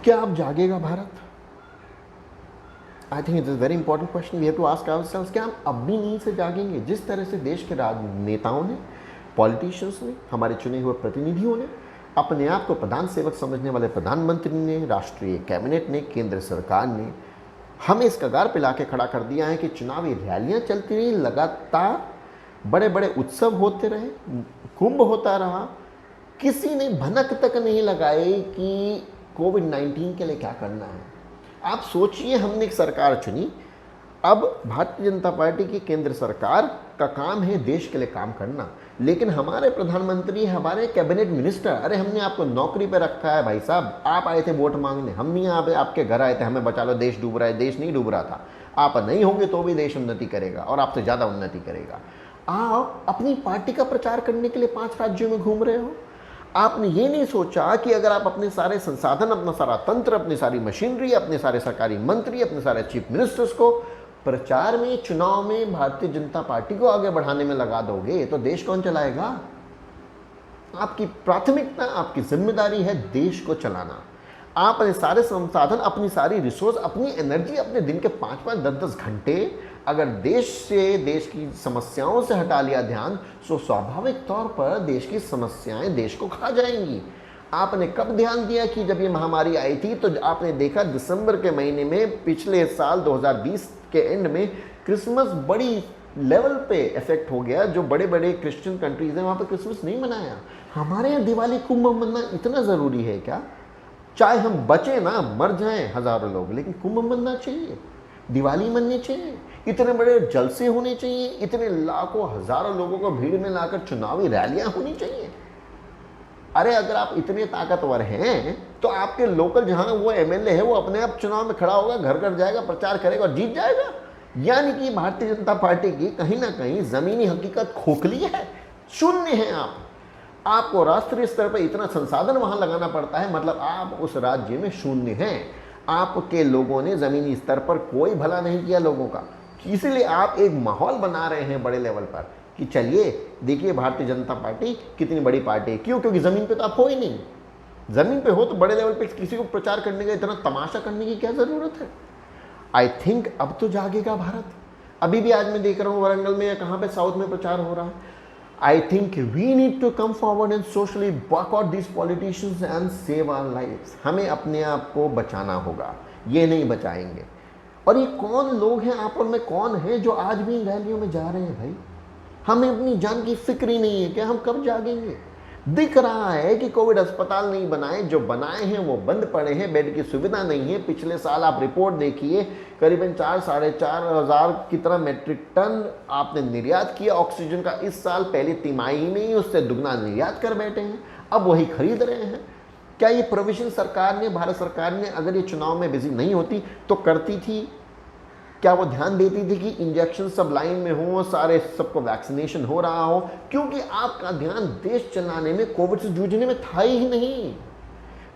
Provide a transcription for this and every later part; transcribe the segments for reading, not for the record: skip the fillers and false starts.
क्या अब जागेगा Bharat? I think it is very important question we have to ask ourselves. क्या हम अब भी नींद से जागेंगे? जिस तरह से देश के राजनेताओं ने, पॉलिटिशियंस ने, हमारे चुने हुए प्रतिनिधियों ने, अपने आप को प्रधान सेवक समझने वाले प्रधानमंत्री ने, राष्ट्रीय कैबिनेट ने, केंद्र सरकार ने हमें इस कगार पे लाके खड़ा कर दिया है कि चुनावी रैलियां चलती रही, लगातार बड़े बड़े उत्सव होते रहे, कुंभ होता रहा, किसी ने भनक तक नहीं लगाई कि कोविड-19 के लिए क्या करना है। आप सोचिए, हमने एक सरकार चुनी, अब भारतीय जनता पार्टी की केंद्र सरकार का काम है देश के लिए काम करना, लेकिन हमारे प्रधानमंत्री, हमारे कैबिनेट मिनिस्टर, अरे हमने आपको नौकरी पे रखा है भाई साहब, आप आए थे वोट मांगने, हम नहीं आपके घर आए थे हमें बचा लो, देश डूब रहा है। देश नहीं डूब रहा था, आप नहीं होंगे तो भी देश उन्नति करेगा और आपसे ज़्यादा उन्नति करेगा। आप अपनी पार्टी का प्रचार करने के लिए 5 राज्यों में घूम रहे हो। आपने ये नहीं सोचा कि अगर आप अपने सारे संसाधन, अपना सारा तंत्र, अपनी सारी मशीनरी, अपने सारे सरकारी मंत्री, अपने सारे चीफ मिनिस्टर्स को प्रचार में, चुनाव में भारतीय जनता पार्टी को आगे बढ़ाने में लगा दोगे तो देश कौन चलाएगा? आपकी प्राथमिकता, आपकी जिम्मेदारी है देश को चलाना। आप अपने सारे संसाधन, अपनी सारी रिसोर्स, अपनी एनर्जी, अपने दिन के 5-5, 10-10 घंटे अगर देश से, देश की समस्याओं से हटा लिया ध्यान, तो स्वाभाविक तौर पर देश की समस्याएं देश को खा जाएंगी। आपने कब ध्यान दिया कि जब ये महामारी आई थी तो आपने देखा दिसंबर के महीने में पिछले साल 2020 के एंड में क्रिसमस बड़ी लेवल पे इफेक्ट हो गया। जो बड़े बड़े क्रिश्चियन कंट्रीज हैं वहाँ पे क्रिसमस नहीं मनाया। हमारे यहाँ दिवाली कुंभ मनाना इतना ज़रूरी है क्या? चाहे हम बचे ना, मर जाएं हज़ारों लोग, लेकिन कुंभ मनना चाहिए, दिवाली मननी चाहिए, इतने बड़े जलसे होने चाहिए, इतने लाखों हज़ारों लोगों को भीड़ में लाकर चुनावी रैलियाँ होनी चाहिए। अरे अगर आप इतने ताकतवर हैं तो आपके लोकल जहां वो एमएलए है वो अपने आप चुनाव में खड़ा होगा, घर घर जाएगा, प्रचार करेगा और जीत जाएगा। यानी कि भारतीय जनता पार्टी की कहीं ना कहीं जमीनी हकीकत खोखली है, शून्य है। आपको राष्ट्रीय स्तर पर इतना संसाधन वहां लगाना पड़ता है, मतलब आप उस राज्य में शून्य हैं। आपके लोगों ने जमीनी स्तर पर कोई भला नहीं किया लोगों का, इसीलिए आप एक माहौल बना रहे हैं बड़े लेवल पर कि चलिए देखिए भारतीय जनता पार्टी कितनी बड़ी पार्टी है। क्यों? क्योंकि ज़मीन पे तो आप हो ही नहीं। ज़मीन पे हो तो बड़े लेवल पे किसी को प्रचार करने का इतना तमाशा करने की क्या ज़रूरत है? आई थिंक अब तो जागेगा भारत। अभी भी आज मैं देख रहा हूँ वारंगल में या कहाँ पे साउथ में प्रचार हो रहा है। I think we need to come forward and socially boycott this politicians and save our lives. हमें अपने आप को बचाना होगा, ये नहीं बचाएंगे। और ये कौन लोग हैं, आप और मैं कौन है जो आज भी इन रैलियों में जा रहे हैं? भाई हमें अपनी जान की फिक्र ही नहीं है क्या? हम कब जागेंगे? दिख रहा है कि कोविड अस्पताल नहीं बनाए, जो बनाए हैं वो बंद पड़े हैं, बेड की सुविधा नहीं है। पिछले साल आप रिपोर्ट देखिए, करीबन 4-4.5 हज़ार कितना मेट्रिक टन आपने निर्यात किया ऑक्सीजन का इस साल। पहली तिमाही ही नहीं, उससे दुगना निर्यात कर बैठे हैं, अब वही खरीद रहे हैं। क्या ये प्रोविजन सरकार ने, भारत सरकार ने अगर ये चुनाव में बिजी नहीं होती तो करती थी? क्या वो ध्यान देती थी कि इंजेक्शन सब लाइन में हो, सारे सबको वैक्सीनेशन हो रहा हो? क्योंकि आपका ध्यान देश चलाने में, कोविड से जूझने में था ही नहीं।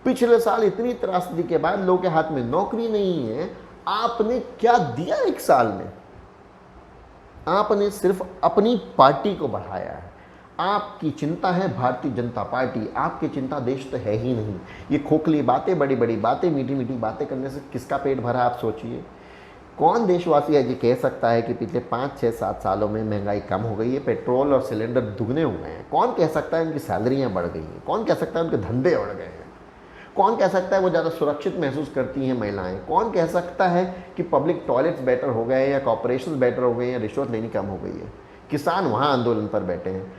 पिछले साल इतनी त्रासदी के बाद लोगों के हाथ में नौकरी नहीं है, आपने क्या दिया? एक साल में आपने सिर्फ अपनी पार्टी को बढ़ाया है। आपकी चिंता है भारतीय जनता पार्टी, आपकी चिंता देश तो है ही नहीं। ये खोखली बातें, बड़ी बड़ी बातें, मीठी मीठी बातें करने से किसका पेट भरा? आप सोचिए। कौन देशवासी है जी कह सकता है कि पिछले 5-6-7 सालों में महंगाई कम हो गई है, पेट्रोल और सिलेंडर दुगने हुए हैं? कौन कह सकता है उनकी सैलरियां बढ़ गई हैं? कौन कह सकता है उनके धंधे बढ़ गए हैं? कौन कह सकता है वो ज़्यादा सुरक्षित महसूस करती हैं महिलाएं? कौन कह सकता है कि पब्लिक टॉयलेट्स बेटर हो गए या कॉर्पोरेशन बेटर हो गए या रिश्वत लेनी कम हो गई है? किसान वहाँ आंदोलन पर बैठे हैं।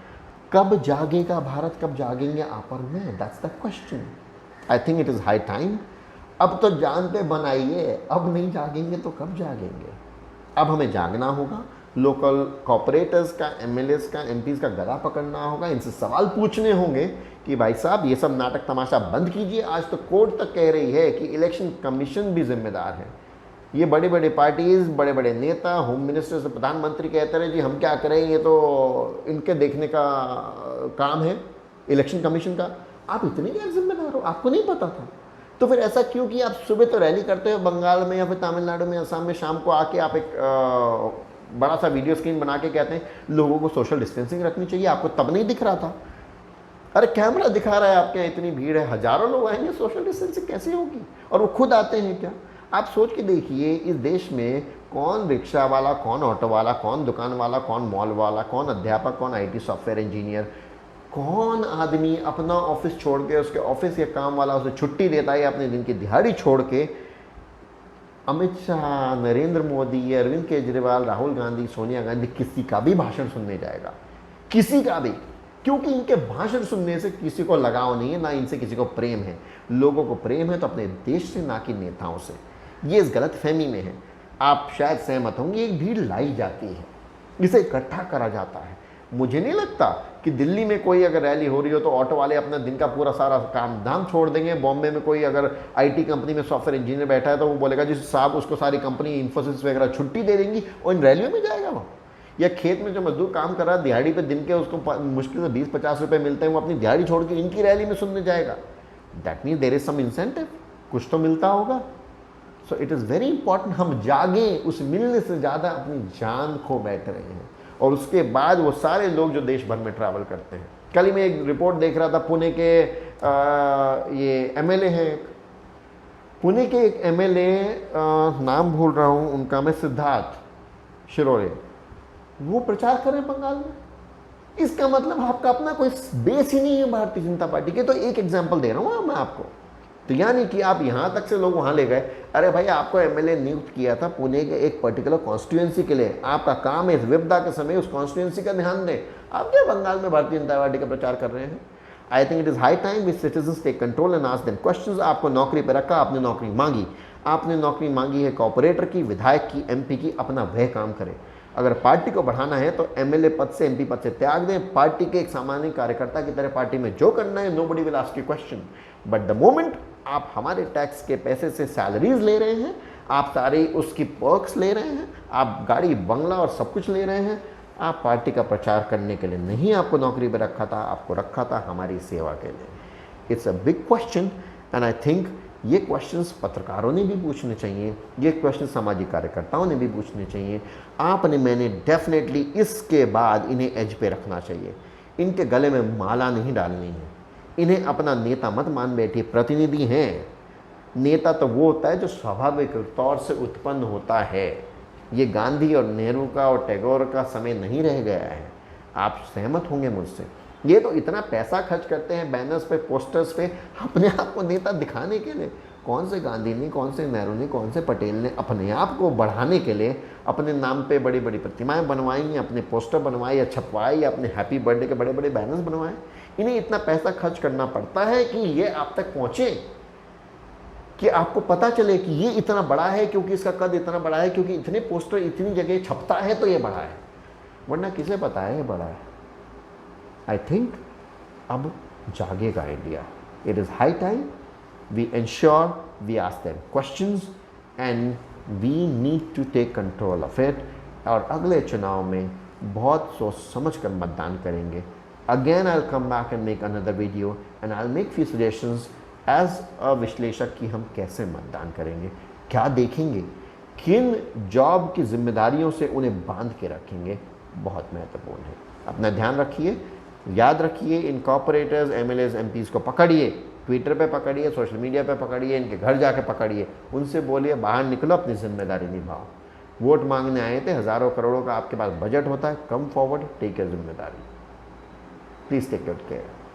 कब जागेगा भारत? कब जागेंगे आप और मैं? That's the question. I think it is high time. अब तो जान पे बनाइए, अब नहीं जागेंगे तो कब जागेंगे? अब हमें जागना होगा, लोकल कॉर्पोरेटर्स का, एमएलएस का, एमपीज का गला पकड़ना होगा, इनसे सवाल पूछने होंगे कि भाई साहब ये सब नाटक तमाशा बंद कीजिए। आज तो कोर्ट तक कह रही है कि इलेक्शन कमीशन भी जिम्मेदार है। ये बड़े बड़े पार्टीज, बड़े बड़े नेता, होम मिनिस्टर से प्रधानमंत्री कहते रहे जी हम क्या करें, ये तो इनके देखने का काम है इलेक्शन कमीशन का। आप इतने गैर जिम्मेदार हो, आपको नहीं पता था? तो फिर ऐसा क्यों कि आप सुबह तो रैली करते हो बंगाल में या फिर तमिलनाडु में, असम में, शाम को आके आप एक बड़ा सा वीडियो स्क्रीन बना के कहते हैं लोगों को सोशल डिस्टेंसिंग रखनी चाहिए? आपको तब नहीं दिख रहा था? अरे कैमरा दिखा रहा है आपके यहाँ इतनी भीड़ है, हजारों लोग आएंगे, सोशल डिस्टेंसिंग कैसे होगी? और वो खुद आते हैं क्या? आप सोच के देखिए, इस देश में कौन रिक्शा वाला, कौन ऑटो वाला, कौन दुकान वाला, कौन मॉल वाला, कौन अध्यापक, कौन आईटी सॉफ्टवेयर इंजीनियर, कौन आदमी अपना ऑफिस छोड़ के, उसके ऑफिस के काम वाला उसे छुट्टी देता है अपने दिन की दिहाड़ी छोड़ के अमित शाह, नरेंद्र मोदी, अरविंद केजरीवाल, राहुल गांधी, सोनिया गांधी किसी का भी भाषण सुनने जाएगा? किसी का भी। क्योंकि इनके भाषण सुनने से किसी को लगाव नहीं है, ना इनसे किसी को प्रेम है। लोगों को प्रेम है तो अपने देश से, ना कि नेताओं से। ये इस गलत फहमी में है। आप शायद सहमत होंगे, एक भीड़ लाई जाती है, इसे इकट्ठा करा जाता है। मुझे नहीं लगता कि दिल्ली में कोई अगर रैली हो रही हो तो ऑटो वाले अपना दिन का पूरा सारा काम धाम छोड़ देंगे। बॉम्बे में कोई अगर आईटी कंपनी में सॉफ्टवेयर इंजीनियर बैठा है तो वो बोलेगा जी साहब, उसको सारी कंपनी इन्फोसिस वगैरह छुट्टी दे देंगी और इन रैलियों में जाएगा वो। या खेत में जो मजदूर काम कर रहा है दिहाड़ी पे, दिन के उसको मुश्किल से 20-50 रुपये मिलते हैं, वो अपनी दिहाड़ी छोड़ के इनकी रैली में सुनने जाएगा। That mean there is some incentive, कुछ तो मिलता होगा। So it is very important हम जागें, उस मिलने से ज़्यादा अपनी जान खो बैठ रहे हैं। और उसके बाद वो सारे लोग जो देश भर में ट्रैवल करते हैं। कल ही मैं एक रिपोर्ट देख रहा था, पुणे के ये एमएलए हैं, पुणे के एक एमएलए, नाम भूल रहा हूँ उनका मैं, सिद्धार्थ शिरोडे, वो प्रचार कर रहे हैं बंगाल में। इसका मतलब आपका अपना कोई बेस ही नहीं है भारतीय जनता पार्टी के। तो एक एग्जांपल दे रहा हूँ मैं आपको। तो यानी कि आप यहाँ तक से लोग वहाँ ले गए, अरे भाई आपको एमएलए नियुक्त किया था पुणे के एक पर्टिकुलर कॉन्स्टिट्यूएंसी के लिए, आपका काम है इस विपदा के समय उस कॉन्स्टिट्यूएंसी का ध्यान दें। आप क्या बंगाल में भारतीय जनता पार्टी का प्रचार कर रहे हैं? I think it is high time with citizens take control and ask them questions. आपको नौकरी पर रखा, आपने नौकरी मांगी, आपने नौकरी मांगी है कॉर्पोरेटर की, विधायक की, एमपी की, अपना वह काम करें। अगर पार्टी को बढ़ाना है तो एमएलए पद से, एमपी पद से त्याग दें, पार्टी के एक सामान्य कार्यकर्ता की तरह पार्टी में जो करना है, nobody will ask you question. But the moment आप हमारे टैक्स के पैसे से सैलरीज ले रहे हैं, आप सारी उसकी पर्क्स ले रहे हैं, आप गाड़ी बंगला और सब कुछ ले रहे हैं, आप पार्टी का प्रचार करने के लिए नहीं आपको नौकरी पर रखा था, आपको रखा था हमारी सेवा के लिए। It's a big question and I think ये क्वेश्चंस पत्रकारों ने भी पूछने चाहिए, ये क्वेश्चन सामाजिक कार्यकर्ताओं ने भी पूछने चाहिए। आपने, मैंने डेफिनेटली इसके बाद इन्हें एज पे रखना चाहिए। इनके गले में माला नहीं डालनी है। इन्हें अपना नेता मत मान बैठिए, प्रतिनिधि हैं। नेता तो वो होता है जो स्वाभाविक तौर से उत्पन्न होता है। ये गांधी और नेहरू का और टैगोर का समय नहीं रह गया है। आप सहमत होंगे मुझसे। ये तो इतना पैसा खर्च करते हैं बैनर्स पे, पोस्टर्स पे, अपने आप को नेता दिखाने के लिए। कौन से गांधी ने, कौन से नेहरू ने, कौन से पटेल ने अपने आप को बढ़ाने के लिए अपने नाम पे बड़ी बड़ी प्रतिमाएं बनवाई, अपने पोस्टर बनवाए या छपवाए, या अपने हैप्पी बर्थडे के बड़े बड़े बैनर्स बनवाए? इन्हें इतना पैसा खर्च करना पड़ता है कि ये आप तक पहुँचे, कि आपको पता चले कि ये इतना बड़ा है क्योंकि इसका कद इतना बड़ा है, क्योंकि इतने पोस्टर इतनी जगह छपता है तो ये बड़ा है, वरना किसे पता है ये बड़ा है। आई थिंक अब जागेगा India. It is high time we ensure we ask them questions and we need to take control of it. और अगले चुनाव में बहुत सोच समझ कर मतदान करेंगे। Again I will come back and make another video and I will make few suggestions as a विश्लेषक कि हम कैसे मतदान करेंगे, क्या देखेंगे, किन जॉब की जिम्मेदारियों से उन्हें बांध के रखेंगे, बहुत महत्वपूर्ण है। अपना ध्यान रखिए, याद रखिए, इन कॉर्पोरेटर्स, एमएलएज, एमपीज को पकड़िए, ट्विटर पे पकड़िए, सोशल मीडिया पे पकड़िए, इनके घर जाके पकड़िए, उनसे बोलिए बाहर निकलो, अपनी जिम्मेदारी निभाओ। वोट मांगने आए थे, हज़ारों करोड़ों का आपके पास बजट होता है, कम फॉरवर्ड, टेक योर जिम्मेदारी, प्लीज़ टेक योर केयर।